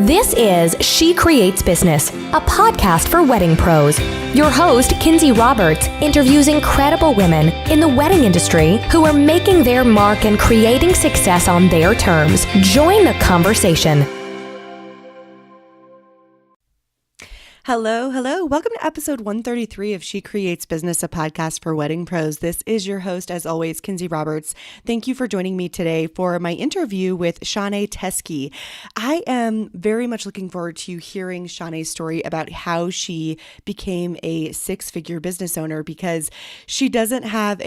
This is She Creates Business, a podcast for wedding pros. Your host, Kinsey Roberts, interviews incredible women in the wedding industry who are making their mark and creating success on their terms. Join the conversation. Hello. Welcome to episode 133 of She Creates Business, a podcast for wedding pros. This is your host, as always, Kinsey Roberts. Thank you for joining me today for my interview with Shaunae Teske. I am very much looking forward to hearing Shaunae's story about how she became a six-figure business owner, because she doesn't have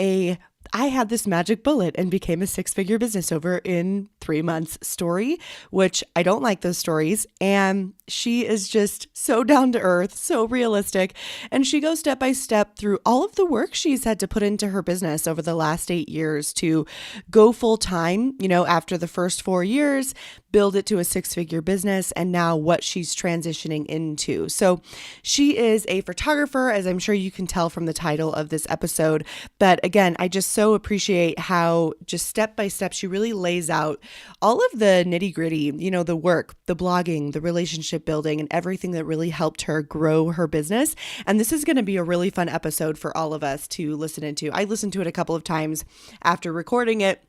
I had this magic bullet and became a six-figure business owner in 3 months story, which I don't like those stories. And she is just so down to earth, so realistic. And she goes step by step through all of the work she's had to put into her business over the last 8 years to go full time, after the first 4 years, build it to a six-figure business, and now what she's transitioning into. So she is a photographer, as I'm sure you can tell from the title of this episode. But again, I just so appreciate how just step by step she really lays out all of the nitty gritty, the work, the blogging, the relationship building, and everything that really helped her grow her business. And this is going to be a really fun episode for all of us to listen into. I listened to it a couple of times after recording it,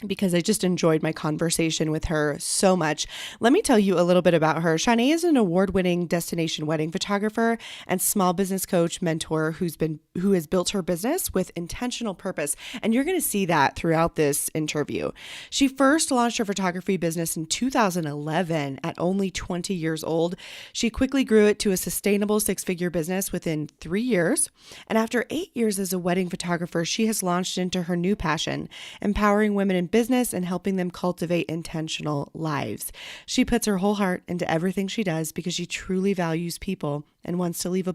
because I just enjoyed my conversation with her so much. Let me tell you a little bit about her. Shaunae is an award-winning destination wedding photographer and small business coach mentor who has built her business with intentional purpose. And you're going to see that throughout this interview. She first launched her photography business in 2011 at only 20 years old. She quickly grew it to a sustainable six-figure business within 3 years. And after 8 years as a wedding photographer, she has launched into her new passion, empowering women in business and helping them cultivate intentional lives. She puts her whole heart into everything she does because she truly values people and wants to leave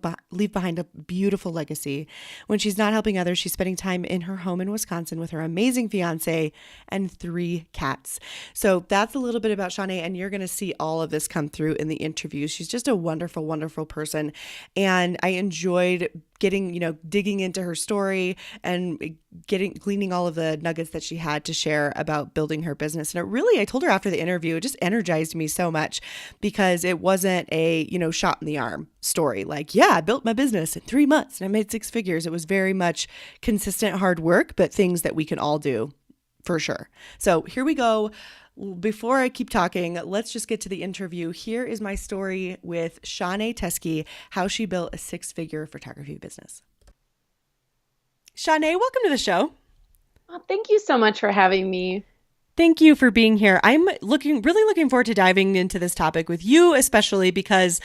behind a beautiful legacy. When she's not helping others, she's spending time in her home in Wisconsin with her amazing fiance and 3 cats. So that's a little bit about Shaunae, and you're going to see all of this come through in the interview. She's just a wonderful, wonderful person, and I enjoyed digging into her story and gleaning all of the nuggets that she had to share about building her business. And I told her after the interview, it just energized me so much, because it wasn't a, shot in the arm story. Like, yeah, I built my business in 3 months and I made 6 figures. It was very much consistent hard work, but things that we can all do for sure. So here we go. Before I keep talking, let's just get to the interview. Here is my story with Shaunae Teske, how she built a 6-figure photography business. Shaunae, welcome to the show. Well, thank you so much for having me. Thank you for being here. I'm really looking forward to diving into this topic with you, especially because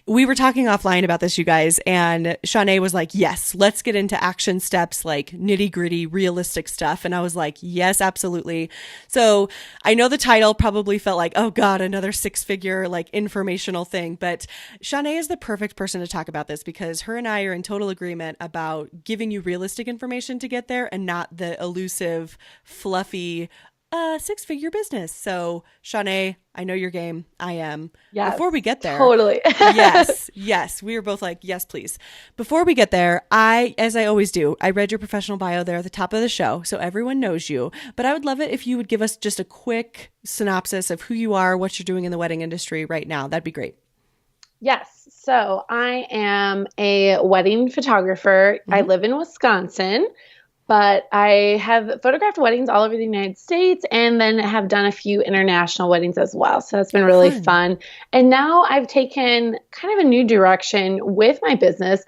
we were talking offline about this, you guys, and Shaunae was like, yes, let's get into action steps, like nitty gritty, realistic stuff. And I was like, yes, absolutely. So I know the title probably felt like, oh God, another 6-figure like informational thing. But Shaunae is the perfect person to talk about this, because her and I are in total agreement about giving you realistic information to get there and not the elusive, fluffy, 6-figure business. So Shaunae, I know your game. I am. Yes, before we get there. Totally. Yes. We were both like, yes, please. Before we get there, as I always do, I read your professional bio there at the top of the show, so everyone knows you. But I would love it if you would give us just a quick synopsis of who you are, what you're doing in the wedding industry right now. That'd be great. Yes. So I am a wedding photographer. I live in Wisconsin, but I have photographed weddings all over the United States, and then have done a few international weddings as well. So that's been really fun. And now I've taken kind of a new direction with my business.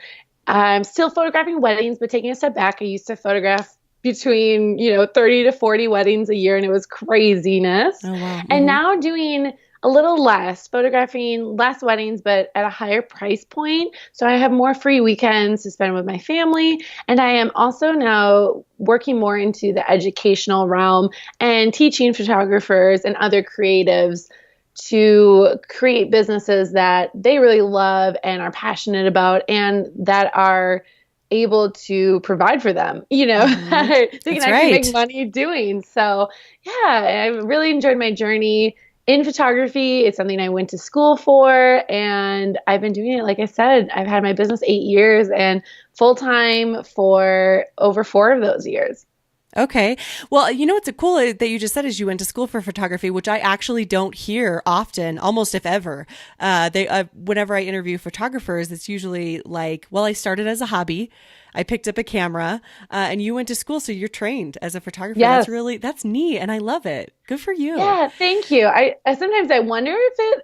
I'm still photographing weddings, but taking a step back. I used to photograph between, 30 to 40 weddings a year, and it was craziness. Oh, wow. And now doing a little less, photographing less weddings, but at a higher price point. So I have more free weekends to spend with my family. And I am also now working more into the educational realm and teaching photographers and other creatives to create businesses that they really love and are passionate about, and that are able to provide for them, they can actually make money doing. So yeah, I really enjoyed my journey in photography. It's something I went to school for, and I've been doing it. Like I said, I've had my business 8 years and full-time for over 4 of those years. Okay. Well, you know what's cool that you just said is you went to school for photography, which I actually don't hear often, almost if ever. Whenever I interview photographers, it's usually like, well, I started as a hobby. I picked up a camera, and you went to school, so you're trained as a photographer. Yes. That's neat, and I love it. Good for you. Yeah, thank you. I sometimes I wonder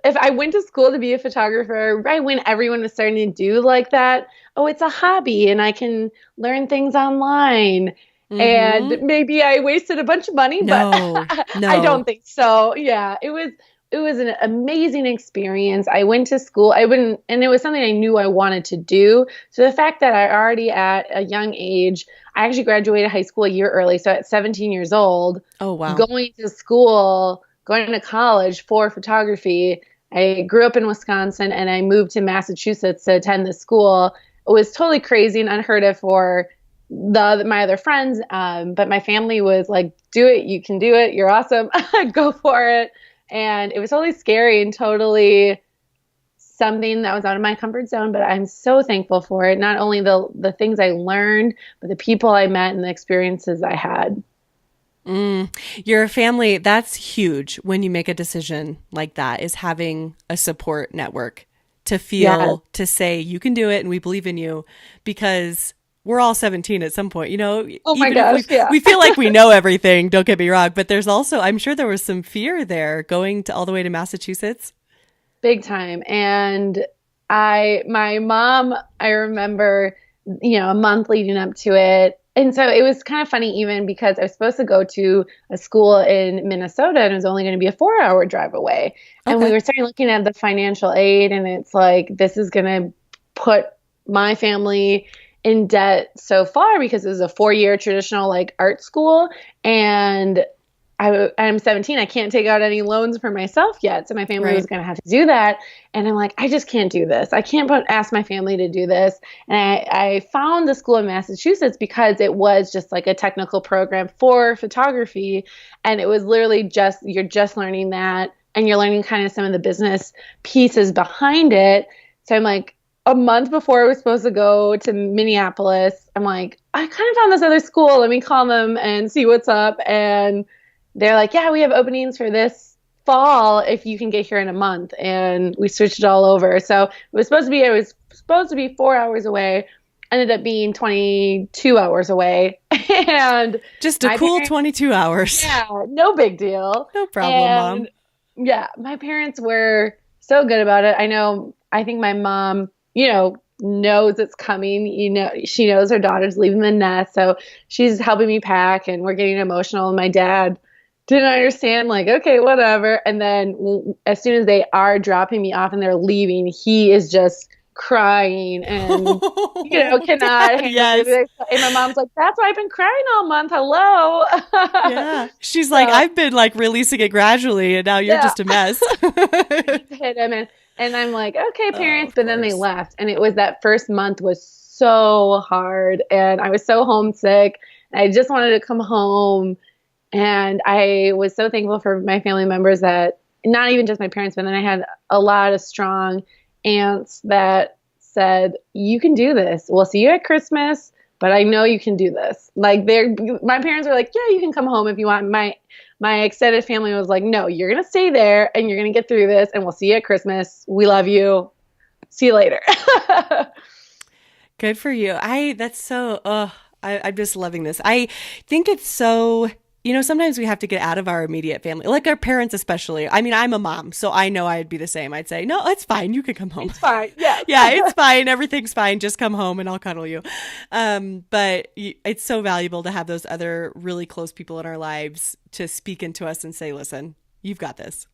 if I went to school to be a photographer right when everyone was starting to do like that. Oh, it's a hobby and I can learn things online. And Mm-hmm. maybe I wasted a bunch of money, but No, I no. don't think so. Yeah, it was an amazing experience. I went to school. I wouldn't, and it was something I knew I wanted to do. So the fact that I already at a young age, I actually graduated high school a year early. So at 17 years old, Oh, wow. going to school, going to college for photography. I grew up in Wisconsin and I moved to Massachusetts to attend the school. It was totally crazy and unheard of for my other friends. But my family was like, do it. You can do it. You're awesome. Go for it. And it was totally scary and totally something that was out of my comfort zone, but I'm so thankful for it. Not only the things I learned, but the people I met and the experiences I had. Your family, that's huge when you make a decision like that, is having a support network to Yeah. feel, to say, you can do it and we believe in you, because we're all 17 at some point, Oh my even if gosh. Yeah. we feel like we know everything, don't get me wrong, but there's also, I'm sure there was some fear there going to all the way to Massachusetts. Big time. And my mom, I remember, a month leading up to it. And so it was kind of funny even because I was supposed to go to a school in Minnesota and it was only going to be a 4-hour drive away. And we Okay. were starting looking at the financial aid and it's like, this is going to put my family in debt so far because it was a 4-year traditional like art school. And I'm 17. I can't take out any loans for myself yet. So my family was Right. going to have to do that. And I'm like, I just can't do this. I can't ask my family to do this. And I found the school in Massachusetts because it was just like a technical program for photography. And it was literally you're just learning that. And you're learning kind of some of the business pieces behind it. So I'm like, a month before I was supposed to go to Minneapolis, I'm like, I kind of found this other school. Let me call them and see what's up. And they're like, yeah, we have openings for this fall if you can get here in a month. And we switched it all over. So it was supposed to be 4 hours away, ended up being 22 hours away. And Just a my cool parents, 22 hours. yeah, no big deal. No problem, And Mom. yeah, my parents were so good about it. I think my mom, knows it's coming. She knows her daughter's leaving the nest. So she's helping me pack and we're getting emotional. And my dad didn't understand, like, okay, whatever. And then as soon as they are dropping me off and they're leaving, he is just crying and, cannot Dad, handle yes. it. And my mom's like, that's why I've been crying all month. Hello. Yeah. She's like, So, I've been like releasing it gradually and now you're yeah. just a mess. Hit him and I'm like, okay, Oh, parents, of but then they course. left and it was that first month was so hard and I was so homesick. I just wanted to come home and I was so thankful for my family members that not even just my parents, but then I had a lot of strong aunts that said, you can do this. We'll see you at Christmas, but I know you can do this. Like my parents were like, yeah, you can come home if you want. My extended family was like, no, you're going to stay there and you're going to get through this and we'll see you at Christmas. We love you. See you later. Good for you. I'm just loving this. I think it's so, sometimes we have to get out of our immediate family, like our parents, especially. I mean, I'm a mom, so I know I'd be the same. I'd say, no, it's fine. You can come home. It's fine. Yes. Yeah, it's fine. Everything's fine. Just come home and I'll cuddle you. But it's so valuable to have those other really close people in our lives to speak into us and say, listen, you've got this.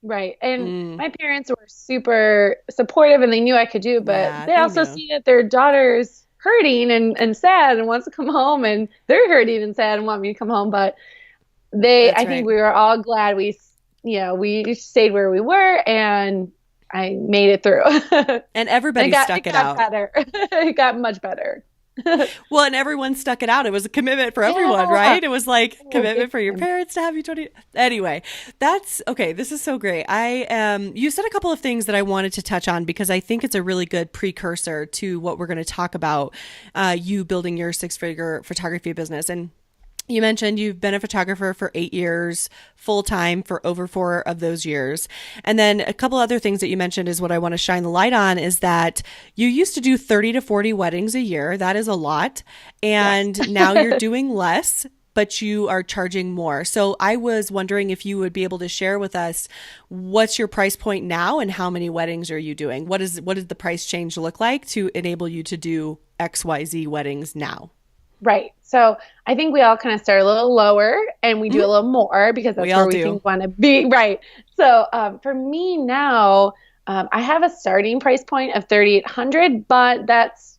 Right. And my parents were super supportive and they knew I could do it, but Yeah, they they also knew. see that their daughter's hurting and sad and wants to come home and they're hurting and sad and want me to come home. But That's I think right. we were all glad we stayed where we were and I made it through. And everybody stuck It it got out. better. It got much better. Well, and everyone stuck it out. It was a commitment for everyone, Yeah. right? It was like Oh, big commitment for your time. parents to have you 20. Anyway, that's okay. This is so great. You said a couple of things that I wanted to touch on because I think it's a really good precursor to what we're going to talk about, you building your 6-figure photography business. And You mentioned you've been a photographer for 8 years, full time for over 4 of those years. And then a couple other things that you mentioned is what I want to shine the light on is that you used to do 30 to 40 weddings a year. That is a lot. And Yes. now you're doing less, but you are charging more. So I was wondering if you would be able to share with us what's your price point now and how many weddings are you doing? What does the price change look like to enable you to do XYZ weddings now? Right. So I think we all kind of start a little lower and we do a little more because that's We where all we do. think we want to be. Right. So for me now, I have a starting price point of 3,800, but that's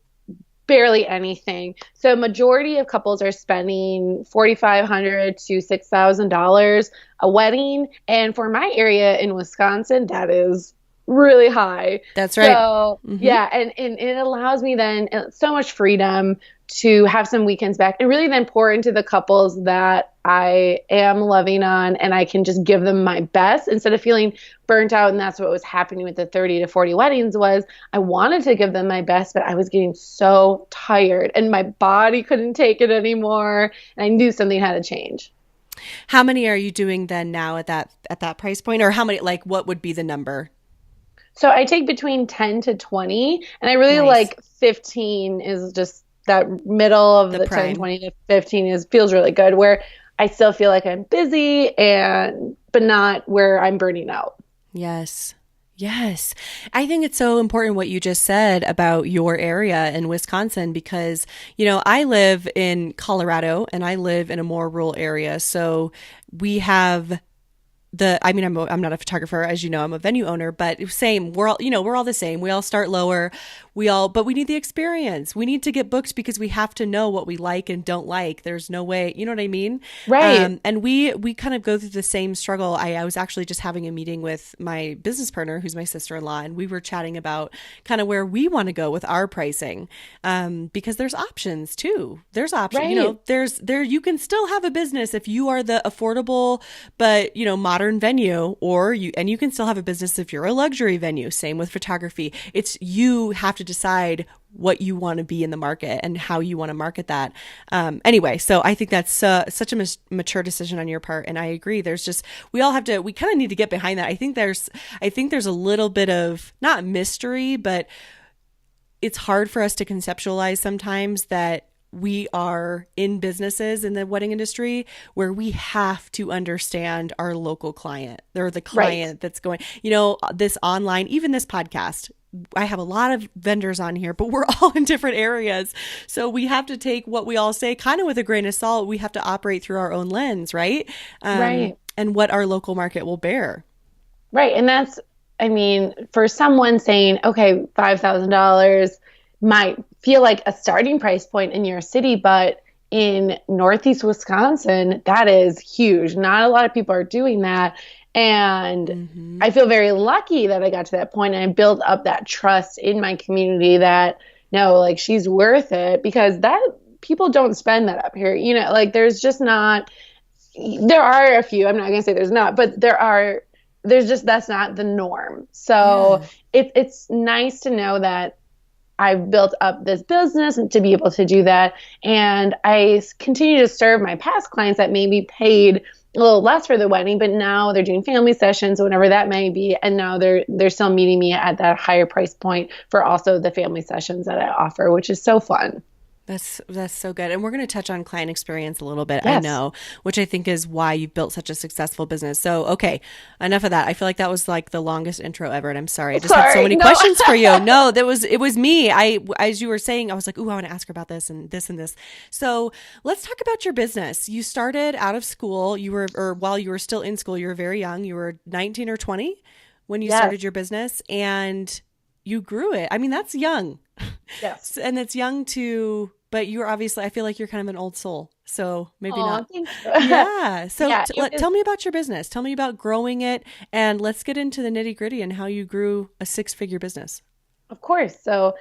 barely anything. So majority of couples are spending 4,500 to $6,000 a wedding. And for my area in Wisconsin, that is really high. That's right. So yeah, and it allows me then so much freedom to have some weekends back and really then pour into the couples that I am loving on and I can just give them my best instead of feeling burnt out. And that's what was happening with the 30 to 40 weddings was I wanted to give them my best, but I was getting so tired and my body couldn't take it anymore. And I knew something had to change. How many are you doing then now at that price point, or how many, like what would be the number? So I take between 10 to 20 and I really Nice. like 15 is just that middle of the 10, prime. 20 to 15 feels really good where I still feel like I'm busy but not where I'm burning out. Yes. Yes. I think it's so important what you just said about your area in Wisconsin because, I live in Colorado and I live in a more rural area. So we have I'm not a photographer, as you know, I'm a venue owner, but same, we're all the same. We all start lower. But we need the experience. We need to get booked because we have to know what we like and don't like. There's no way, you know what I mean? Right. And we kind of go through the same struggle. I was actually just having a meeting with my business partner, who's my sister-in-law, and we were chatting about kind of where we want to go with our pricing. Because there's options too. There's options, Right. you can still have a business if you are the affordable, but modern venue, and you can still have a business if you're a luxury venue. Same with photography. It's you have to decide what you want to be in the market and how you want to market that. Anyway, so I think that's such a mature decision on your part, and I agree. There's just we kind of need to get behind that. I think there's a little bit of not mystery, but it's hard for us to conceptualize sometimes that we are in businesses in the wedding industry where we have to understand our local client. They're the client Right. that's going, this online, even this podcast. I have a lot of vendors on here, but we're all in different areas. So we have to take what we all say kind of with a grain of salt. We have to operate through our own lens, right? Right. And what our local market will bear. Right. And for someone saying, okay, $5,000 might feel like a starting price point in your city, but in Northeast Wisconsin, that is huge. Not a lot of people are doing that. And I feel very lucky that I got to that point and I built up that trust in my community that no, like she's worth it because that people don't spend that up here. There's just not, there are a few, I'm not going to say there's not, but there's just, that's not the norm. So it's nice to know that I've built up this business and to be able to do that. And I continue to serve my past clients that maybe paid a little less for the wedding, but now they're doing family sessions, whatever that may be. And now they're still meeting me at that higher price point for also the family sessions that I offer, which is so fun. That's so good. And we're going to touch on client experience a little bit, I Yes. know, which I think is why you've built such a successful business. So, okay, enough of that. I feel like that was like the longest intro ever, and I'm sorry. I just had so many questions for you. No, it was me. As you were saying, I was like, ooh, I want to ask her about this and this and this. So let's talk about your business. You started out of school. While you were still in school, you were very young. You were 19 or 20 when you started your business, and you grew it. I mean, that's young. Yes. And it's young too, but you're obviously, I feel like you're kind of an old soul. So maybe not. Thank you. Yeah. So Yeah, tell me about your business. Tell me about growing it. And let's get into the nitty gritty and how you grew a 6-figure business. Of course. So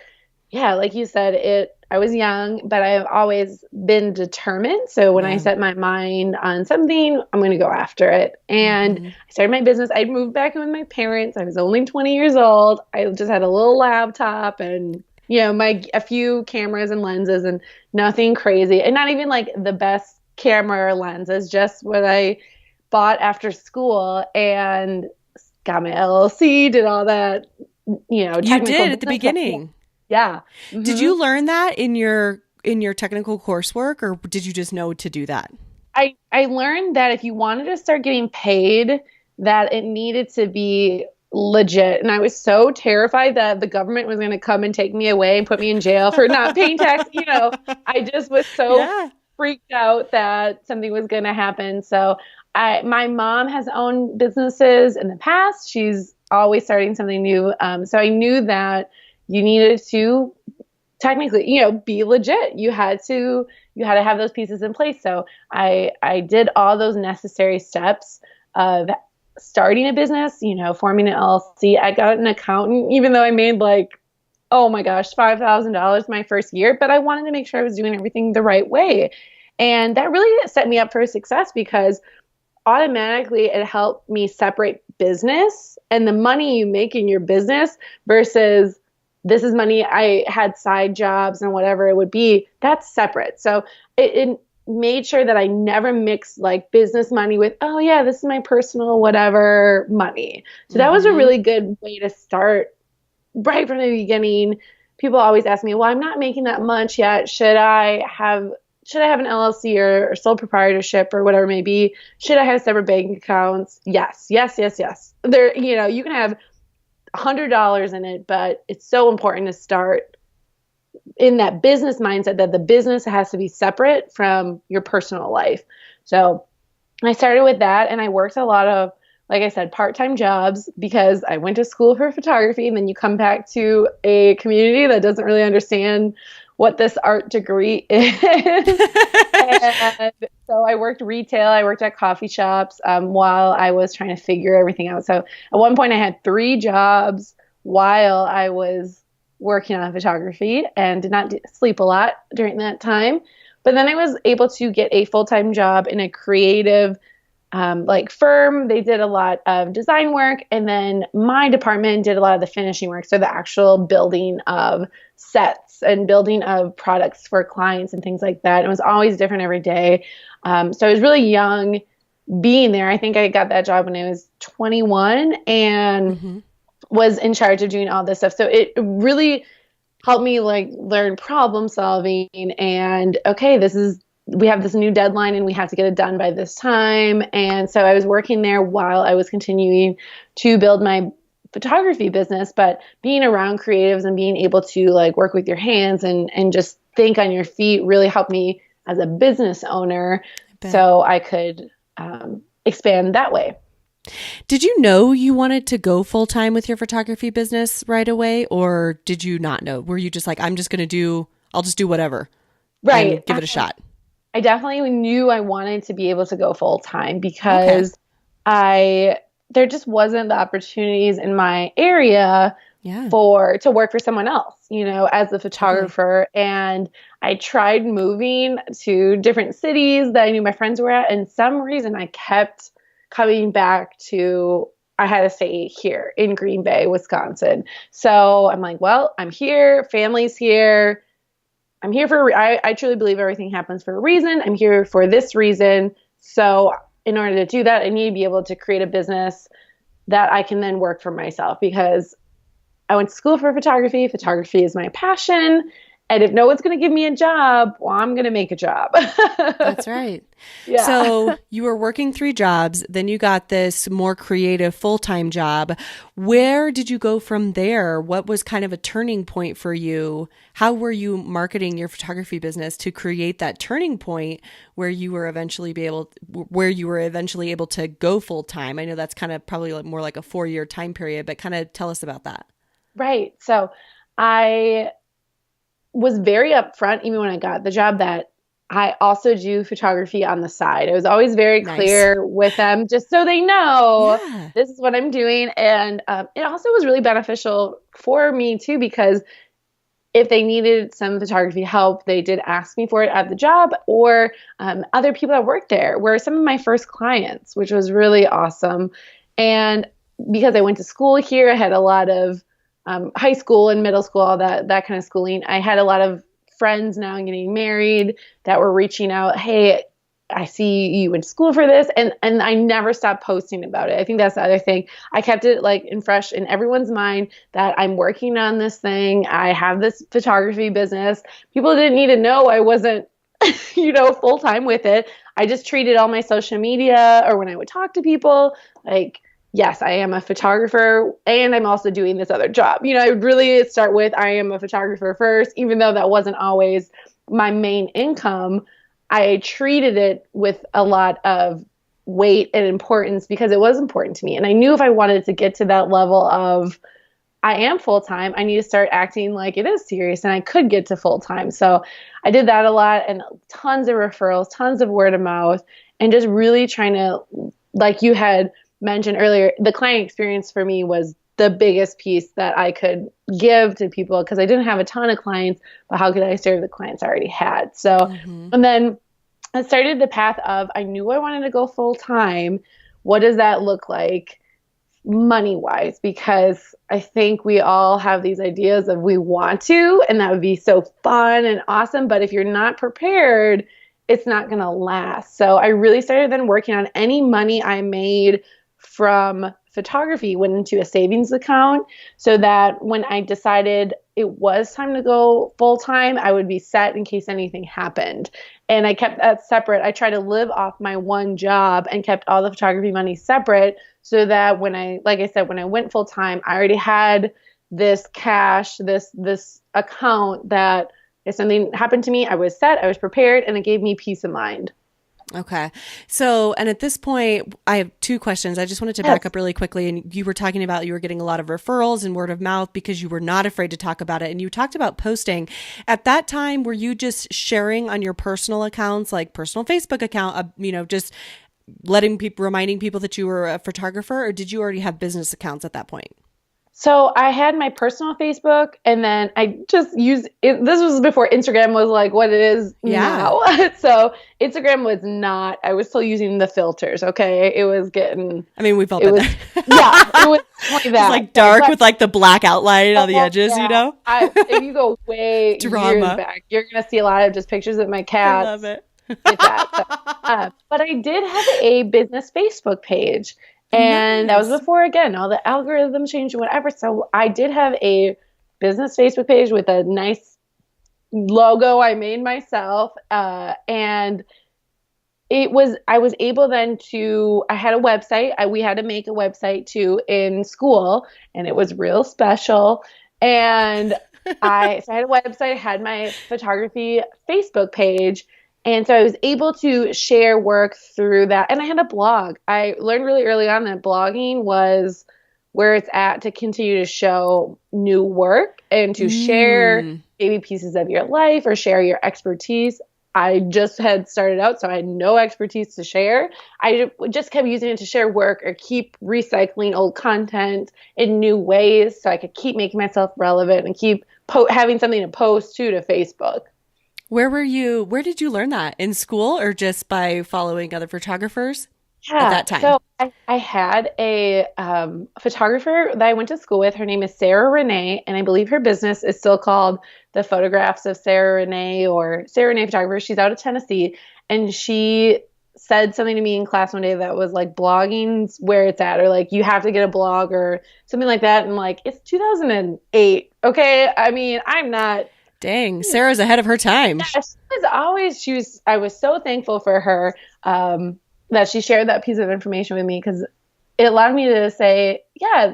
yeah, like you said, I was young, but I've always been determined. So when I set my mind on something, I'm going to go after it. And I started my business. I moved back in with my parents. I was only 20 years old. I just had a little laptop and a few cameras and lenses and nothing crazy and not even like the best camera lenses, just what I bought after school, and got my LLC, did all that, You technical did at the business stuff. beginning. Yeah. Did you learn that in your technical coursework, or did you just know to do that? I learned that if you wanted to start getting paid, that it needed to be legit. And I was so terrified that the government was going to come and take me away and put me in jail for not paying tax. I just was so Yeah. freaked out that something was going to happen. So my mom has owned businesses in the past. She's always starting something new. So I knew that you needed to technically, be legit. You had to have those pieces in place. So I did all those necessary steps of starting a business, forming an LLC. I got an accountant, even though I made oh my gosh, $5,000 my first year, but I wanted to make sure I was doing everything the right way. And that really set me up for success, because automatically it helped me separate business and the money you make in your business versus this is money I had side jobs and whatever it would be. That's separate. So it made sure that I never mixed business money with, oh yeah, this is my personal whatever money. So that was a really good way to start right from the beginning. People always ask me, well, I'm not making that much yet. Should I have an LLC or sole proprietorship or whatever it may be? Should I have separate bank accounts? Yes. There, you can have $100 in it, but it's so important to start in that business mindset that the business has to be separate from your personal life. So I started with that, and I worked a lot of, like I said, part-time jobs, because I went to school for photography, and then you come back to a community that doesn't really understand what this art degree is. And so I worked retail. I worked at coffee shops while I was trying to figure everything out. So at one point I had 3 jobs while I was working on photography, and did not sleep a lot during that time. But then I was able to get a full-time job in a creative firm. They did a lot of design work, and then my department did a lot of the finishing work. So the actual building of sets and building of products for clients and things like that. It was always different every day. So I was really young being there. I think I got that job when I was 21 and was in charge of doing all this stuff. So it really helped me learn problem solving, and okay, we have this new deadline and we have to get it done by this time. And so I was working there while I was continuing to build my photography business, but being around creatives and being able to work with your hands and just think on your feet really helped me as a business owner, so I could expand that way. Did you know you wanted to go full time with your photography business right away, or did you not know? Were you just like, I'll just do whatever, right, and give it a shot? I definitely knew I wanted to be able to go full time, because there just wasn't the opportunities in my area to work for someone else, as a photographer. And I tried moving to different cities that I knew my friends were at, and some reason I kept coming back to, I had to stay here in Green Bay, Wisconsin. So I'm like, well, I'm here, family's here. I'm here I truly believe everything happens for a reason. I'm here for this reason. So in order to do that, I need to be able to create a business that I can then work for myself, because I went to school for photography. Photography is my passion. And if no one's going to give me a job, well, I'm going to make a job. That's right. Yeah. So you were working 3 jobs, then you got this more creative full-time job. Where did you go from there? What was kind of a turning point for you? How were you marketing your photography business to create that turning point where you were eventually able to go full-time? I know that's kind of probably more like a 4-year time period, but kind of tell us about that. Right. So I was very upfront, even when I got the job, that I also do photography on the side. I was always very clear with them, just so they know this is what I'm doing. And it also was really beneficial for me too, because if they needed some photography help, they did ask me for it at the job, or other people that worked there were some of my first clients, which was really awesome. And because I went to school here, I had a lot of high school and middle school, all that kind of schooling. I had a lot of friends now getting married that were reaching out, hey, I see you went to school for this. And I never stopped posting about it. I think that's the other thing. I kept it like in fresh in everyone's mind that I'm working on this thing. I have this photography business. People didn't need to know I wasn't, full time with it. I just treated all my social media or when I would talk to people, like, yes, I am a photographer and I'm also doing this other job. I would really start with, I am a photographer first, even though that wasn't always my main income. I treated it with a lot of weight and importance because it was important to me. And I knew if I wanted to get to that level of I am full-time, I need to start acting like it is serious and I could get to full-time. So I did that a lot and tons of referrals, tons of word of mouth, and just really trying to, like you had mentioned earlier, the client experience for me was the biggest piece that I could give to people because I didn't have a ton of clients, but how could I serve the clients I already had? So, and then I started the path of, I knew I wanted to go full time. What does that look like money wise? Because I think we all have these ideas of we want to, and that would be so fun and awesome. But if you're not prepared, it's not going to last. So I really started then working on any money I made from photography went into a savings account so that when I decided it was time to go full time, I would be set in case anything happened. And I kept that separate. I tried to live off my one job and kept all the photography money separate so that when I went full time, I already had this cash, this account that if something happened to me, I was set, I was prepared, and it gave me peace of mind. Okay. So, and at this point, I have two questions. I just wanted to back up really quickly. And you were talking about you were getting a lot of referrals and word of mouth because you were not afraid to talk about it. And you talked about posting. At that time, were you just sharing on your personal accounts, like personal Facebook account, just reminding people that you were a photographer, or did you already have business accounts at that point? So I had my personal Facebook, and then I just used it. This was before Instagram was like what it is now. So Instagram was not, I was still using the filters. Okay. It was getting, I mean, we've all been there. Yeah. It was like that. It's like dark with like the black outline on the edges, yeah. If you go way years back, you're going to see a lot of just pictures of my cats. I love it. But I did have a business Facebook page. And that was before, again, all the algorithms changed and whatever. So I did have a business Facebook page with a nice logo I made myself. And I was able then I had a website. We had to make a website too in school, and it was real special. And I had a website, had my photography Facebook page. And so I was able to share work through that. And I had a blog. I learned really early on that blogging was where it's at to continue to show new work and to share maybe pieces of your life or share your expertise. I just had started out, so I had no expertise to share. I just kept using it to share work or keep recycling old content in new ways so I could keep making myself relevant and keep having something to post to Facebook. Where did you learn that? In school or just by following other photographers at that time? So I had a photographer that I went to school with. Her name is Sarah Renee, and I believe her business is still called The Photographs of Sarah Renee or Sarah Renee Photographer. She's out of Tennessee, and she said something to me in class one day that was like blogging's where it's at, or like you have to get a blog or something like that. And like, it's 2008. Okay. I mean, I'm not. Dang, Sarah's ahead of her time. Yeah, I was so thankful for her that she shared that piece of information with me because it allowed me to say, yeah,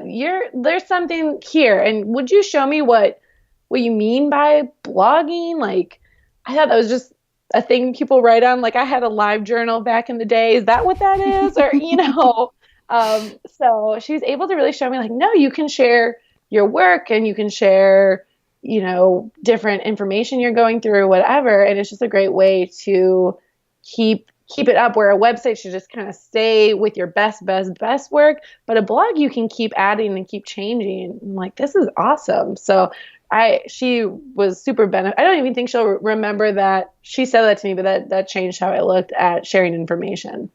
there's something here. And would you show me what you mean by blogging? Like, I thought that was just a thing people write on. Like I had a live journal back in the day. Is that what that is? Or, so she was able to really show me like, no, you can share your work and you can share different information you're going through or whatever. And it's just a great way to keep it up, where a website should just kind of stay with your best work. But a blog, you can keep adding and keep changing. I'm like, this is awesome. So she was super I don't even think she'll remember that she said that to me, but that changed how I looked at sharing information.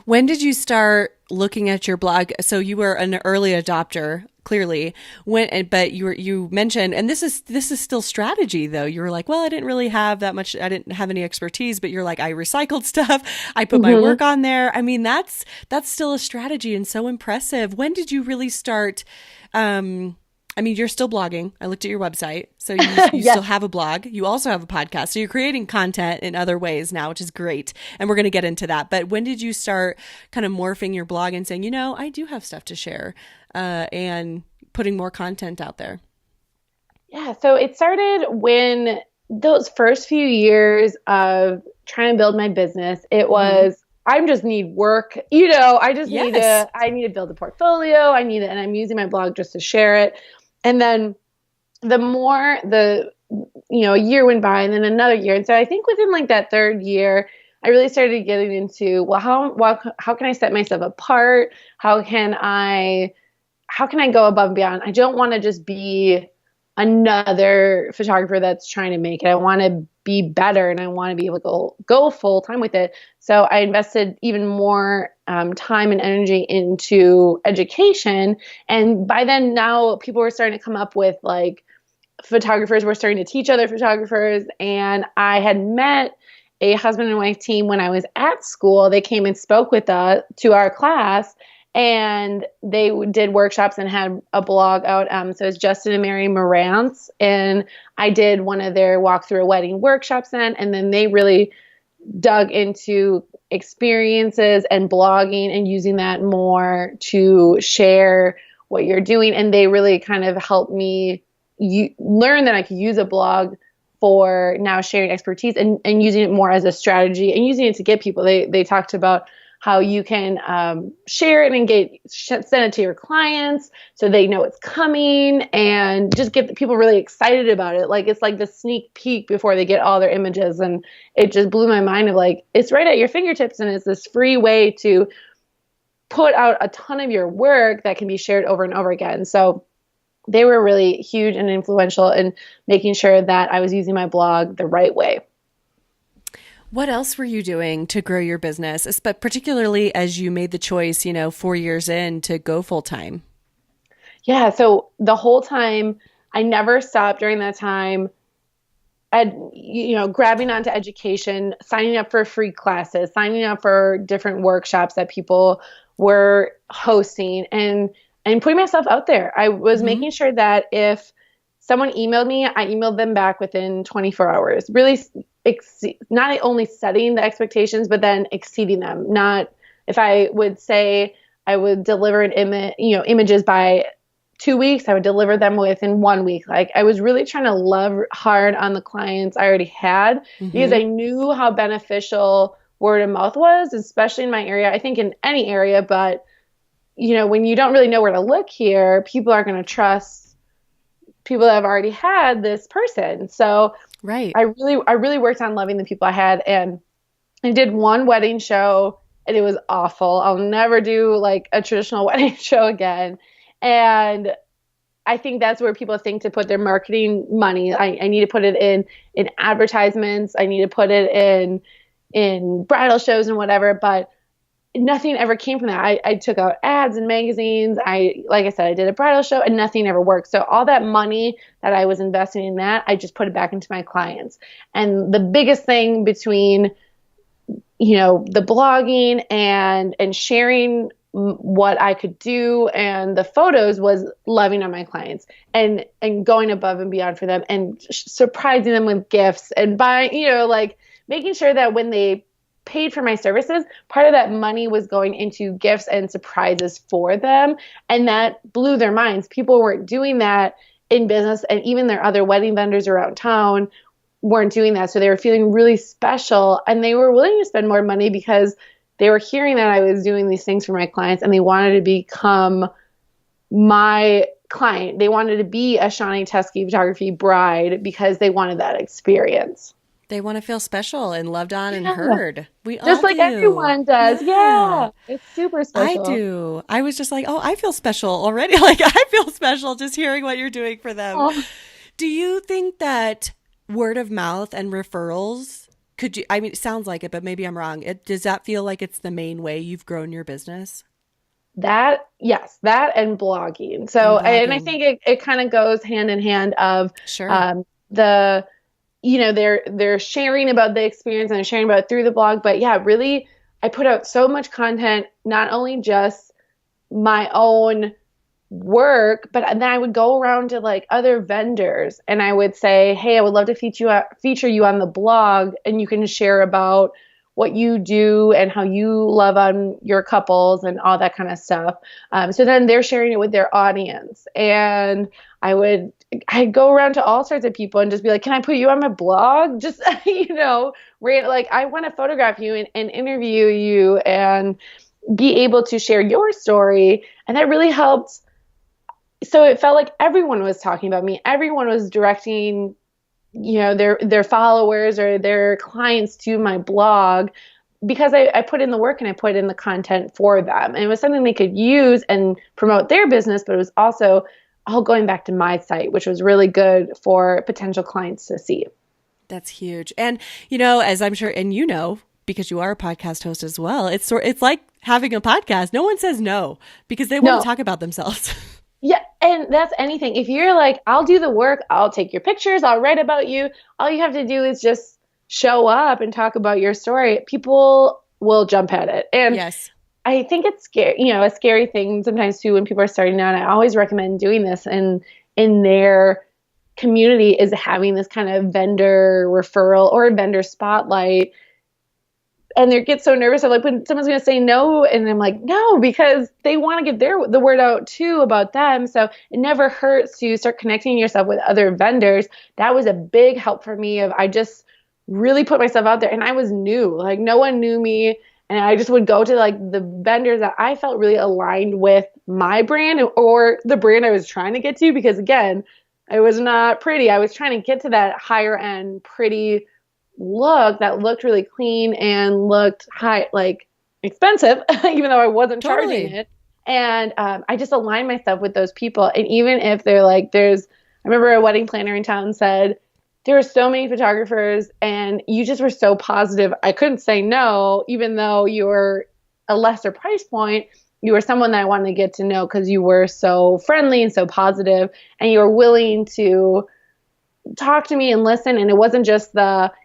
When did you start looking at your blog? So you were an early adopter, clearly. But you mentioned, and this is still strategy though. You were like, well, I didn't really have that much. I didn't have any expertise, but you're like, I recycled stuff. I put my work on there. I mean, that's still a strategy and so impressive. When did you really start? I mean, you're still blogging. I looked at your website. So you Yes. still have a blog. You also have a podcast. So you're creating content in other ways now, which is great. And we're going to get into that. But when did you start kind of morphing your blog and saying, I do have stuff to share, and putting more content out there? Yeah. So it started when those first few years of trying to build my business, it was, I just need work. I just I need to build a portfolio. And I'm using my blog just to share it. And then the more a year went by and then another year. And so I think within like that third year, I really started getting into, well, how can I set myself apart? How can I go above and beyond? I don't want to just be another photographer that's trying to make it. I want to be better and I want to be able to go full time with it. So I invested even more time and energy into education. And by then now people were starting to come up with like photographers were starting to teach other photographers. And I had met a husband and wife team when I was at school. They came and spoke with us to our class. And they did workshops and had a blog out. So it's Justin and Mary Morantz. And I did one of their walk through a wedding workshops then. And then they really dug into experiences and blogging and using that more to share what you're doing. And they really kind of helped me learn that I could use a blog for now sharing expertise and using it more as a strategy and using it to get people. They talked about how you can share it and send it to your clients so they know it's coming and just get people really excited about it. Like it's like the sneak peek before they get all their images. And it just blew my mind of like, it's right at your fingertips and it's this free way to put out a ton of your work that can be shared over and over again. So they were really huge and influential in making sure that I was using my blog the right way. What else were you doing to grow your business, but particularly as you made the choice, 4 years in to go full time? Yeah. So the whole time, I never stopped during that time. Grabbing onto education, signing up for free classes, signing up for different workshops that people were hosting and putting myself out there. I was making sure that if someone emailed me, I emailed them back within 24 hours, really not only setting the expectations, but then exceeding them. Not if I would say I would deliver images by 2 weeks, I would deliver them within 1 week. Like I was really trying to love hard on the clients I already had because I knew how beneficial word of mouth was, especially in my area. I think in any area, but when you don't really know where to look here, people are going to trust people that have already had this person. So right. I really worked on loving the people I had, and I did one wedding show and it was awful. I'll never do like a traditional wedding show again. And I think that's where people think to put their marketing money. I need to put it in advertisements. I need to put it in bridal shows and whatever, but nothing ever came from that. I took out ads in magazines. Like I said, I did a bridal show and nothing ever worked. So all that money that I was investing in that, I just put it back into my clients. And the biggest thing between, the blogging and sharing what I could do and the photos was loving on my clients and going above and beyond for them and surprising them with gifts and buying, making sure that when they paid for my services, part of that money was going into gifts and surprises for them. And that blew their minds. People weren't doing that in business, and even their other wedding vendors around town weren't doing that. So they were feeling really special and they were willing to spend more money because they were hearing that I was doing these things for my clients and they wanted to become my client. They wanted to be a Shaunae Teske photography bride because they wanted that experience. They want to feel special and loved on and heard. We all just like do. Everyone does. Yeah. It's super special. I do. I was just like, oh, I feel special already. Like I feel special just hearing what you're doing for them. Oh. Do you think that word of mouth and referrals Could you, I mean, it sounds like it, but maybe I'm wrong. Does that feel like it's the main way you've grown your business? That, yes, that and blogging. So, And and I blogging. think it kind of goes hand in hand of Sure. um, the, they're sharing about the experience and they're sharing about it through the blog. But yeah, really, I put out so much content, not only just my own work, but then I would go around to like other vendors and I would say, hey, I would love to feature you on the blog, and you can share about what you do and how you love on your couples and all that kind of stuff. So then they're sharing it with their audience, and I'd go around to all sorts of people and just be like, can I put you on my blog? Just, like I want to photograph you and interview you and be able to share your story. And that really helped. So it felt like everyone was talking about me. Everyone was directing, their followers or their clients to my blog because I put in the work and I put in the content for them. And it was something they could use and promote their business, but it was also all going back to my site, which was really good for potential clients to see. That's huge. And, as I'm sure, and because you are a podcast host as well, it's like having a podcast. No one says no because they want to talk about themselves. Yeah, and that's anything. If you're like, I'll do the work, I'll take your pictures, I'll write about you, all you have to do is just show up and talk about your story. People will jump at it. And yes. I think it's scary, a scary thing sometimes too when people are starting out. And I always recommend doing this in their community is having this kind of vendor referral or vendor spotlight. And they get so nervous of like when someone's going to say no, and I'm like, no, because they want to get the word out too about them. So it never hurts to start connecting yourself with other vendors. That was a big help for me. I just really put myself out there, and I was new, like no one knew me, and I just would go to like the vendors that I felt really aligned with my brand or the brand I was trying to get to. Because again, I was not pretty. I was trying to get to that higher end, pretty look that looked really clean and looked high, like expensive, even though I wasn't charging it. And I just aligned myself with those people. And even if they're like, I remember a wedding planner in town said, there were so many photographers and you just were so positive. I couldn't say no, even though you were a lesser price point. You were someone that I wanted to get to know because you were so friendly and so positive, and you were willing to talk to me and listen. And it wasn't just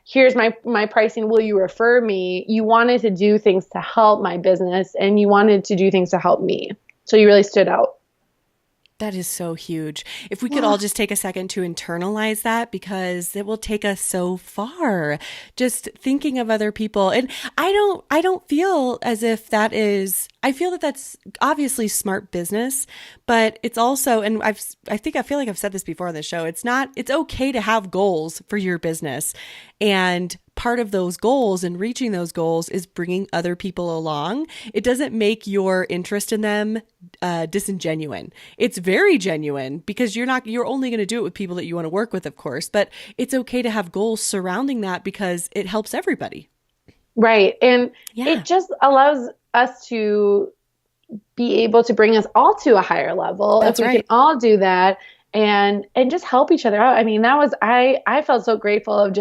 here's my pricing, will you refer me? You wanted to do things to help my business, and you wanted to do things to help me. So you really stood out. That is so huge. If we could all just take a second to internalize that, because it will take us so far. Just thinking of other people. And I don't feel as if that is, I feel that that's obviously smart business, but it's also, and I feel like I've said this before on the show, it's okay to have goals for your business. And part of those goals and reaching those goals is bringing other people along. It doesn't make your interest in them disingenuous. It's very genuine, because you're only going to do it with people that you want to work with, of course, but it's okay to have goals surrounding that because it helps everybody. Right. And it just allows us to be able to bring us all to a higher level. That's if we right. can all do that and just help each other out. I mean, I felt so grateful of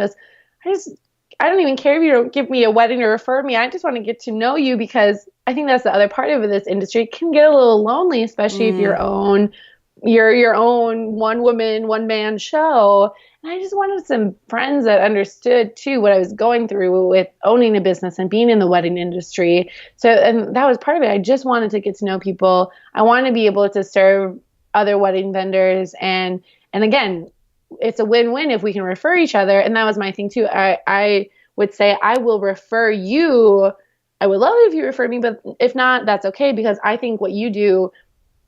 I don't even care if you don't give me a wedding or refer me. I just want to get to know you, because I think that's the other part of this industry. It can get a little lonely, especially if you're your own one woman, one man show. And I just wanted some friends that understood too what I was going through with owning a business and being in the wedding industry. So, and that was part of it. I just wanted to get to know people. I want to be able to serve other wedding vendors. And again, it's a win-win if we can refer each other. And that was my thing too. I would say, I will refer you. I would love it if you refer me, but if not, that's okay, because I think what you do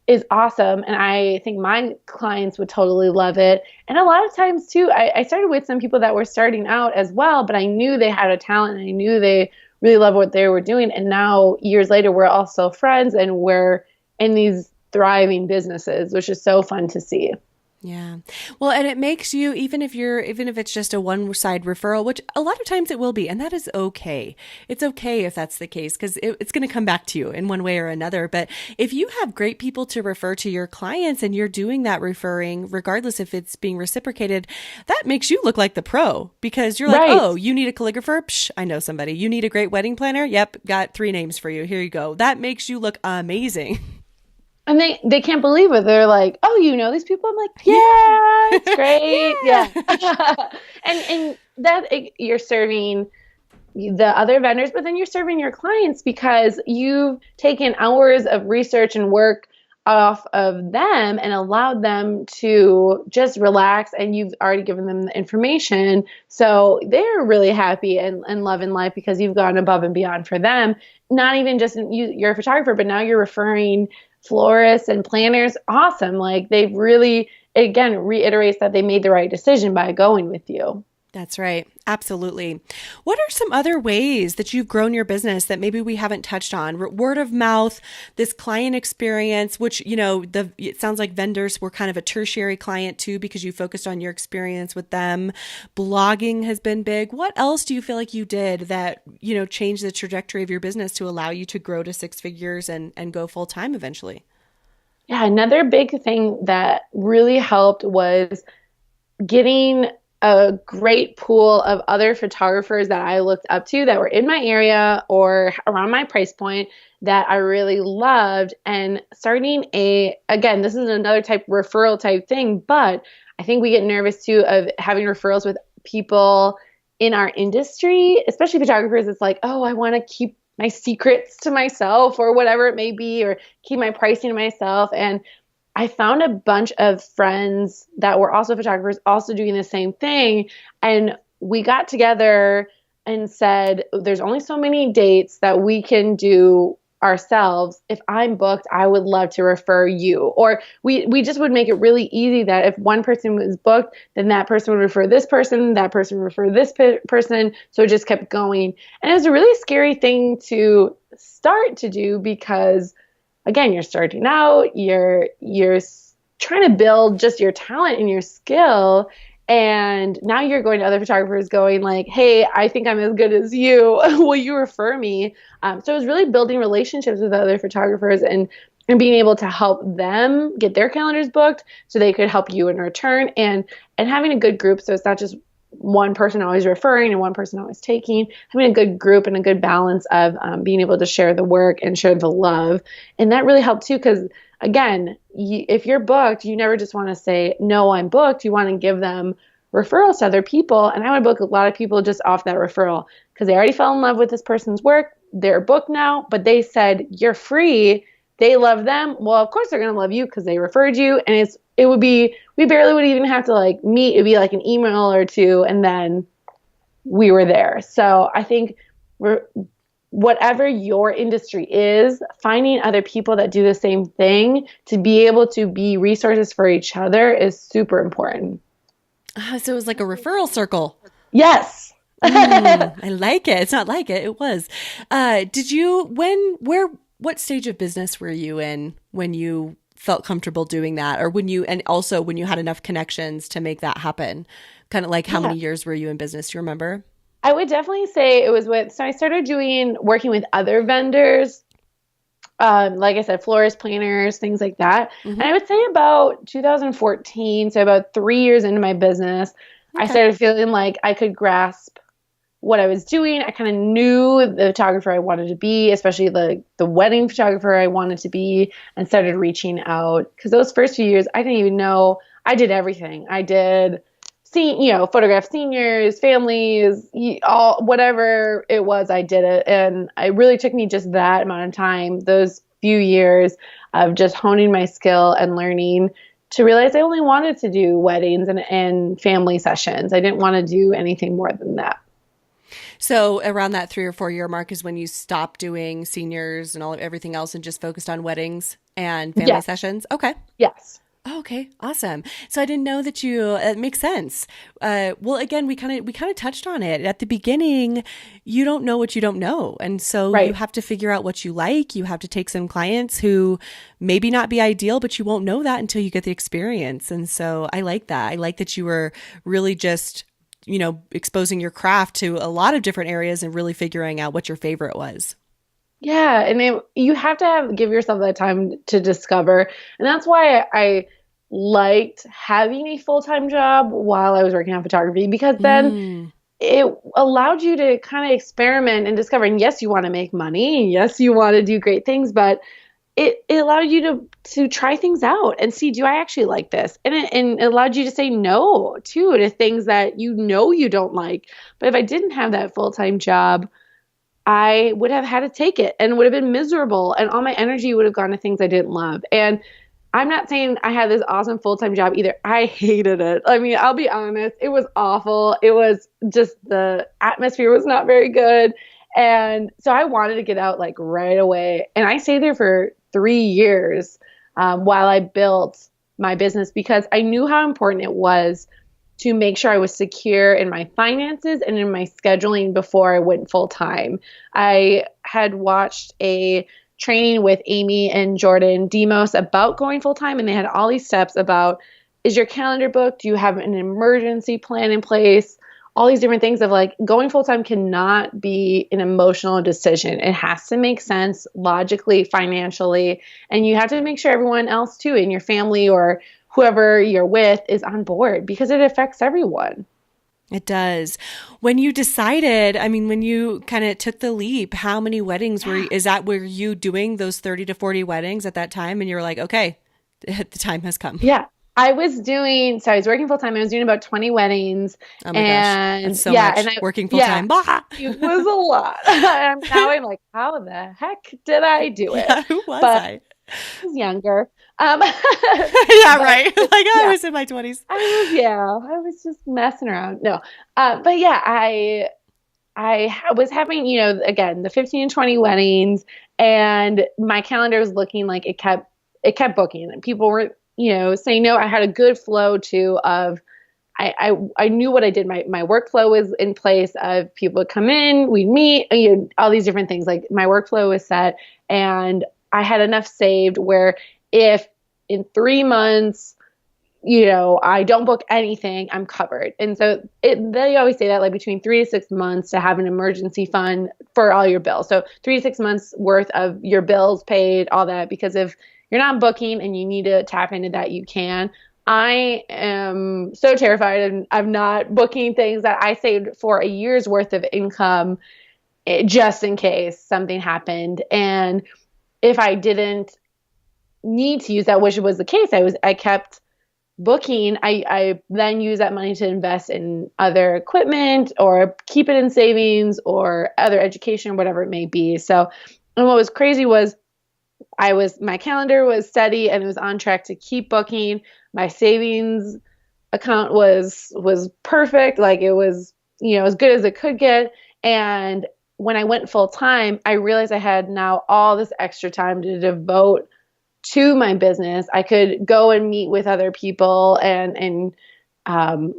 is awesome. And I think my clients would totally love it. And a lot of times too, I started with some people that were starting out as well, but I knew they had a talent and I knew they really loved what they were doing. And now years later, we're also friends and we're in these thriving businesses, which is so fun to see. Yeah. Well, and it makes you, even if it's just a one-side referral, which a lot of times it will be, and that is okay. It's okay if that's the case, because it's going to come back to you in one way or another. But if you have great people to refer to your clients and you're doing that referring, regardless if it's being reciprocated, that makes you look like the pro, because you're like, oh, you need a calligrapher? Psh, I know somebody. You need a great wedding planner? Yep. Got 3 names for you. Here you go. That makes you look amazing. And they can't believe it. They're like, "Oh, you know these people?" I'm like, "Yeah, it's great." Yeah. and you're serving the other vendors, but then you're serving your clients because you've taken hours of research and work off of them and allowed them to just relax, and you've already given them the information. So they're really happy and loving life because you've gone above and beyond for them. Not even just you're a photographer, but now you're referring florists and planners. Awesome. Like, they've really, again, reiterates that they made the right decision by going with you. That's right. Absolutely. What are some other ways that you've grown your business that maybe we haven't touched on? Word of mouth, this client experience, which, it sounds like vendors were kind of a tertiary client too, because you focused on your experience with them. Blogging has been big. What else do you feel like you did that, changed the trajectory of your business to allow you to grow to 6 figures and go full time eventually? Yeah. Another big thing that really helped was getting a great pool of other photographers that I looked up to that were in my area or around my price point that I really loved, and starting again, this is another type referral type thing, but I think we get nervous too of having referrals with people in our industry, especially photographers. It's like, oh, I want to keep my secrets to myself or whatever it may be, or keep my pricing to myself. And I found a bunch of friends that were also photographers also doing the same thing. And we got together and said, there's only so many dates that we can do ourselves. If I'm booked, I would love to refer you. Or we just would make it really easy that if one person was booked, then that person would refer this person, that person would refer this person. So it just kept going. And it was a really scary thing to start to do because, again, you're starting out, you're trying to build just your talent and your skill. And now you're going to other photographers going like, hey, I think I'm as good as you. Will you refer me? So it was really building relationships with other photographers and being able to help them get their calendars booked so they could help you in return, and having a good group. So it's not just one person always referring and one person always taking, having a good group and a good balance of being able to share the work and share the love. And that really helped too, because again, if you're booked, you never just want to say, no, I'm booked. You want to give them referrals to other people. And I would book a lot of people just off that referral because they already fell in love with this person's work. They're booked now, but they said, you're free. They love them. Well, of course they're going to love you because they referred you. And we barely would even have to like meet. It'd be like an email or two, and then we were there. So I think whatever your industry is, finding other people that do the same thing to be able to be resources for each other is super important. So it was like a referral circle. Yes. I like it. It's not like it. It was. What stage of business were you in when you felt comfortable doing that, or and also when you had enough connections to make that happen? Kind of like how many years were you in business? Do you remember? I would definitely say it was so I started working with other vendors. Like I said, florist, planners, things like that. Mm-hmm. And I would say about 2014, so about 3 years into my business, I started feeling like I could grasp what I was doing. I kind of knew the photographer I wanted to be, especially the wedding photographer I wanted to be, and started reaching out. Because those first few years, I didn't even know. I did everything. I did photograph seniors, families, whatever it was, I did it. And it really took me just that amount of time, those few years of just honing my skill and learning, to realize I only wanted to do weddings and family sessions. I didn't want to do anything more than that. So around that 3 or 4 year mark is when you stopped doing seniors and everything else and just focused on weddings and family sessions? Okay. Yes. Oh, okay. Awesome. So I didn't know that it makes sense. Well, again, we kind of touched on it at the beginning. You don't know what you don't know. And so you Right. have to figure out what you like. You have to take some clients who maybe not be ideal, but you won't know that until you get the experience. And so I like that. I like that you were really just, exposing your craft to a lot of different areas and really figuring out what your favorite was. Yeah, and you have to give yourself that time to discover, and that's why I liked having a full-time job while I was working on photography because then Mm, it allowed you to kind of experiment and discover. And yes, you want to make money, and yes, you want to do great things, but it allowed you to try things out and see, do I actually like this? And it allowed you to say no too to things that you don't like. But if I didn't have that full-time job, I would have had to take it and would have been miserable, and all my energy would have gone to things I didn't love. And I'm not saying I had this awesome full-time job either. I hated it. I mean, I'll be honest, it was awful. It was just, the atmosphere was not very good. And so I wanted to get out like right away. And I stayed there for 3 years while I built my business because I knew how important it was to make sure I was secure in my finances and in my scheduling before I went full time. I had watched a training with Amy and Jordan Demos about going full time, and they had all these steps about, is your calendar booked? Do you have an emergency plan in place? All these different things of like, going full time cannot be an emotional decision. It has to make sense logically, financially, and you have to make sure everyone else too in your family or whoever you're with is on board because it affects everyone. it does. When you decided, I mean, when you kind of took the leap, how many weddings were you doing those 30 to 40 weddings at that time? And you were like, okay, the time has come. Yeah. I was working full time. I was doing about 20 weddings. Oh my and gosh. That's so yeah, much and working full time. Bah! it was a lot. And now I'm like, how the heck did I do it? Yeah, who was But I? I was younger. Yeah, But right. Like I yeah, was in my 20s. I was just messing around. No. But yeah, I was having, again, the 15 and 20 weddings, and my calendar was looking like it kept booking, and people were, saying no. I had a good flow too of, I knew what I did. My workflow was in place of people would come in, we'd meet, all these different things. Like my workflow was set, and I had enough saved where if in 3 months, I don't book anything, I'm covered. And so they always say that like between 3 to 6 months to have an emergency fund for all your bills. So 3 to 6 months worth of your bills paid, all that, because if you're not booking and you need to tap into that, you can. I am so terrified of not booking things that I saved for a year's worth of income just in case something happened. And if I didn't need to use that, which was the case, I kept booking. I then use that money to invest in other equipment or keep it in savings or other education, whatever it may be. So, and what was crazy was my calendar was steady and it was on track to keep booking. My savings account was perfect. Like it was, as good as it could get. And when I went full time, I realized I had now all this extra time to devote to my business. I could go and meet with other people and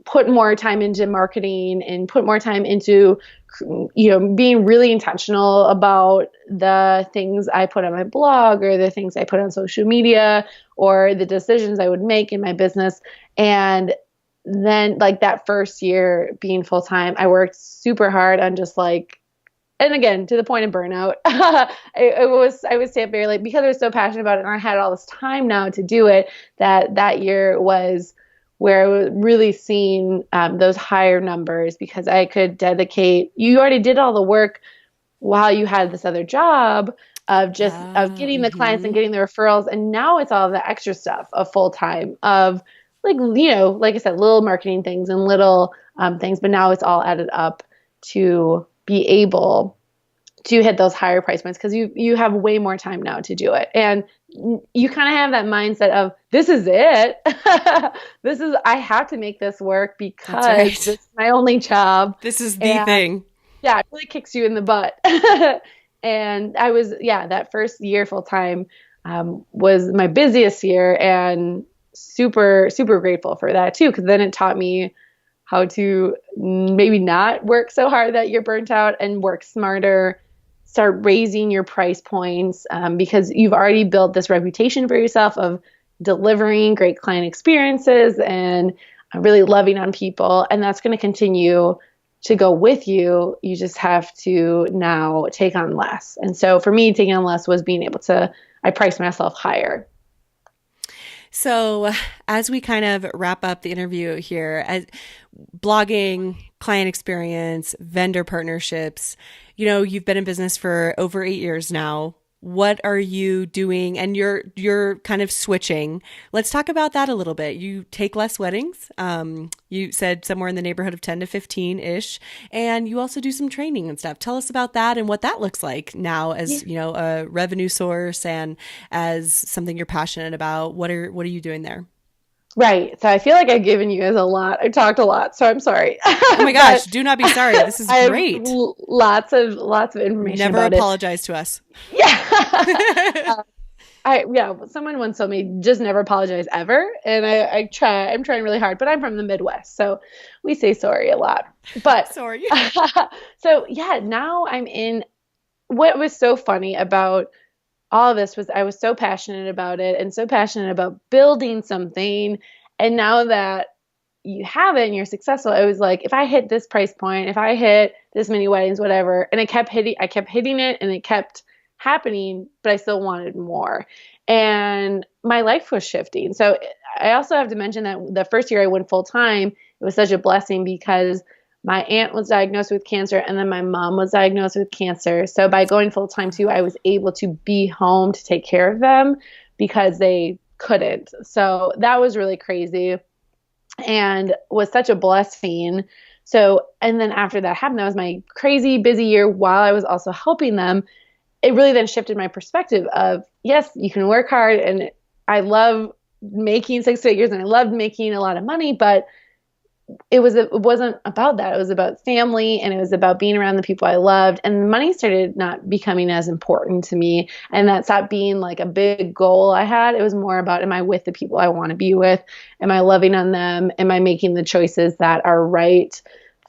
put more time into marketing and put more time into, being really intentional about the things I put on my blog or the things I put on social media or the decisions I would make in my business. And then like that first year being full time, I worked super hard on just like, and again, to the point of burnout, I would stay up very late because I was so passionate about it, and I had all this time now to do it. That year was where I was really seeing those higher numbers because I could dedicate. You already did all the work while you had this other job of getting the clients and getting the referrals, and now it's all the extra stuff of full time of like like I said, little marketing things and little things, but now it's all added up to be able to hit those higher price points because you have way more time now to do it. And you kind of have that mindset of, this is it. I have to make this work because this is my only job. This is the thing. Yeah, it really kicks you in the butt. And that first year full time was my busiest year. And super, super grateful for that too, because then it taught me how to maybe not work so hard that you're burnt out and work smarter, start raising your price points, because you've already built this reputation for yourself of delivering great client experiences and really loving on people. And that's going to continue to go with you. You just have to now take on less. And so for me, taking on less was being able to, I priced myself higher. So as we kind of wrap up the interview here, as blogging, client experience, vendor partnerships, you've been in business for over 8 years now. What are you doing? And you're kind of switching. Let's talk about that a little bit. You take less weddings. You said somewhere in the neighborhood of 10 to 15-ish. And you also do some training and stuff. Tell us about that and what that looks like now as, a revenue source and as something you're passionate about. What are you doing there? Right. So I feel like I've given you guys a lot. I talked a lot, so I'm sorry. Oh my gosh, do not be sorry. This is great. Lots of information. Never about apologize to us. Yeah. Someone once told me just never apologize ever. And I'm trying really hard, but I'm from the Midwest, so we say sorry a lot. But sorry. So yeah, now I'm in. What was so funny about all of this was I was so passionate about it and so passionate about building something. And now that you have it and you're successful, it was like, if I hit this price point, if I hit this many weddings, whatever, and I kept hitting it and it kept happening, but I still wanted more. And my life was shifting. So I also have to mention that the first year I went full time, it was such a blessing because my aunt was diagnosed with cancer and then my mom was diagnosed with cancer. So by going full time too, I was able to be home to take care of them because they couldn't. So that was really crazy and was such a blessing. So, and then after that happened, that was my crazy busy year while I was also helping them. It really then shifted my perspective of, yes, you can work hard and I love making six figures and I loved making a lot of money, but it wasn't about that. It was about family and it was about being around the people I loved, and money started not becoming as important to me. And that stopped being like a big goal I had. It was more about, am I with the people I want to be with? Am I loving on them? Am I making the choices that are right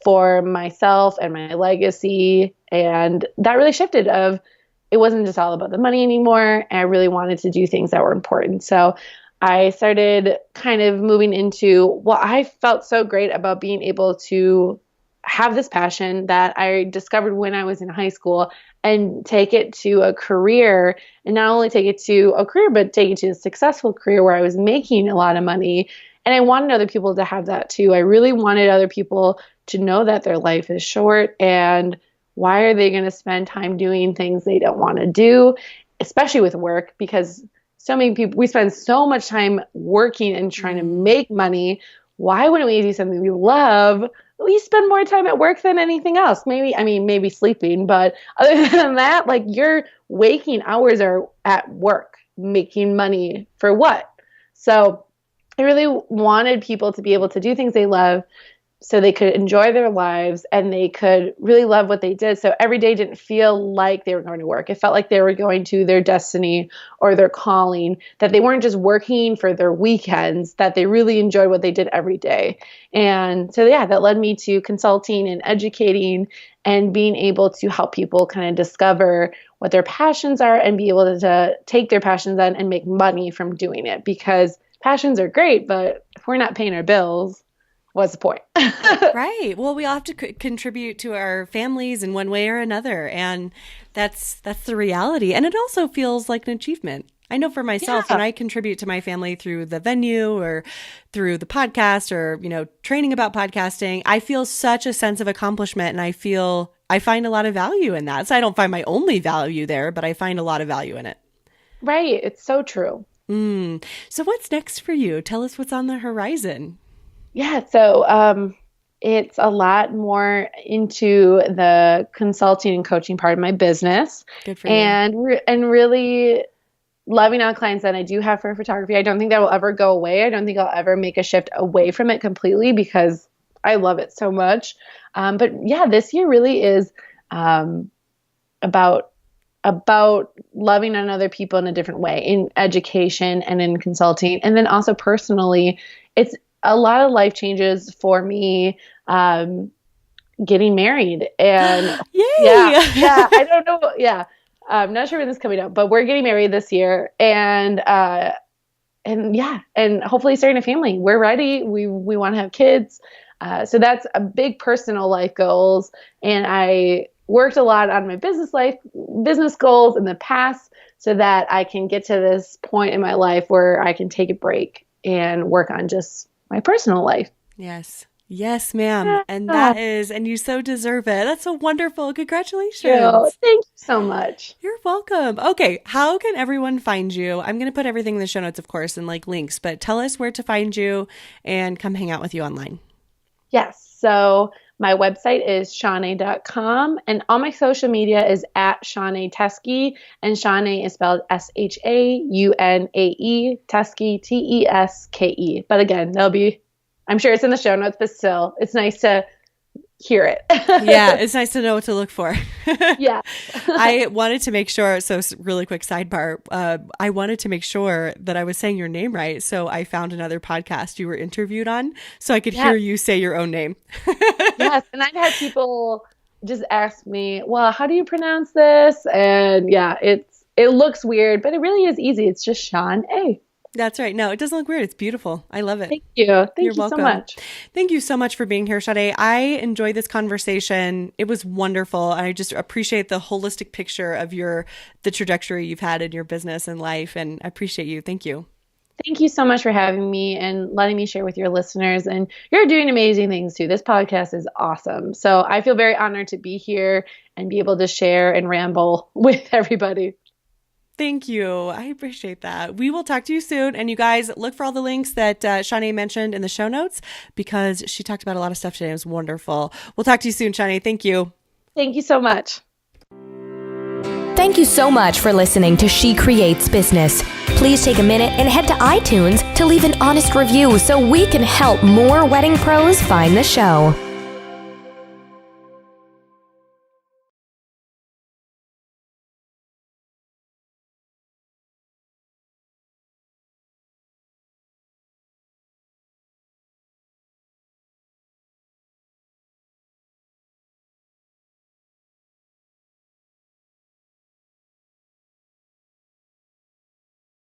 for myself and my legacy? And that really shifted it wasn't just all about the money anymore. And I really wanted to do things that were important. So I started kind of moving into, I felt so great about being able to have this passion that I discovered when I was in high school and take it to a career, and not only take it to a career, but take it to a successful career where I was making a lot of money. And I wanted other people to have that too. I really wanted other people to know that their life is short, and why are they going to spend time doing things they don't want to do, especially with work, because so many people, we spend so much time working and trying to make money. Why wouldn't we do something we love? We spend more time at work than anything else. Maybe sleeping, but other than that, like your waking hours are at work, making money for what? So I really wanted people to be able to do things they love so they could enjoy their lives and they could really love what they did. So every day didn't feel like they were going to work. It felt like they were going to their destiny or their calling, that they weren't just working for their weekends, that they really enjoyed what they did every day. And so, yeah, that led me to consulting and educating and being able to help people kind of discover what their passions are and be able to take their passions on and make money from doing it. Because passions are great, but if we're not paying our bills, what's the point? Right. Well, we all have to contribute to our families in one way or another. And that's the reality. And it also feels like an achievement. I know for myself, when I contribute to my family through the venue or through the podcast or, training about podcasting, I feel such a sense of accomplishment. And I find a lot of value in that. So I don't find my only value there, but I find a lot of value in it. Right. It's so true. So what's next for you? Tell us what's on the horizon. Yeah, so it's a lot more into the consulting and coaching part of my business. Good for you. And really loving on clients that I do have for photography. I don't think that will ever go away. I don't think I'll ever make a shift away from it completely because I love it so much. But yeah, this year really is about about loving on other people in a different way, in education and in consulting. And then also personally, it's a lot of life changes for me, getting married. And Yay! Yeah, I don't know. Yeah. I'm not sure when this is coming out, but we're getting married this year. And hopefully starting a family. We're ready. We want to have kids. So that's a big personal life goals. And I worked a lot on my business goals in the past so that I can get to this point in my life where I can take a break and work on just my personal life. Yes. Yes, ma'am. And and you so deserve it. That's so wonderful. Congratulations. Thank you so much. You're welcome. Okay. How can everyone find you? I'm going to put everything in the show notes, of course, and like links, but tell us where to find you and come hang out with you online. Yes. So my website is Shaunae.com, and all my social media is at Shaunae Teske, and Shaunae is spelled Shaunae, Teske, Teske. But again, I'm sure it's in the show notes, but still, it's nice to hear it. Yeah, it's nice to know what to look for. Yeah. I wanted to make sure, so really quick sidebar, I wanted to make sure that I was saying your name right. So I found another podcast you were interviewed on so I could hear you say your own name. Yes. And I've had people just ask me, well, how do you pronounce this? And yeah, it looks weird, but it really is easy. It's just Shaunae. That's right. No, it doesn't look weird. It's beautiful. I love it. Thank you. Thank You're you welcome. so much. Thank you so much for being here, Shaunae. I enjoyed this conversation. It was wonderful. And I just appreciate the holistic picture of the trajectory you've had in your business and life. And I appreciate you. Thank you. Thank you so much for having me and letting me share with your listeners. And you're doing amazing things too. This podcast is awesome. So I feel very honored to be here and be able to share and ramble with everybody. Thank you. I appreciate that. We will talk to you soon. And you guys look for all the links that Shaunae mentioned in the show notes because she talked about a lot of stuff today. It was wonderful. We'll talk to you soon, Shaunae. Thank you. Thank you so much. Thank you so much for listening to She Creates Business. Please take a minute and head to iTunes to leave an honest review so we can help more wedding pros find the show.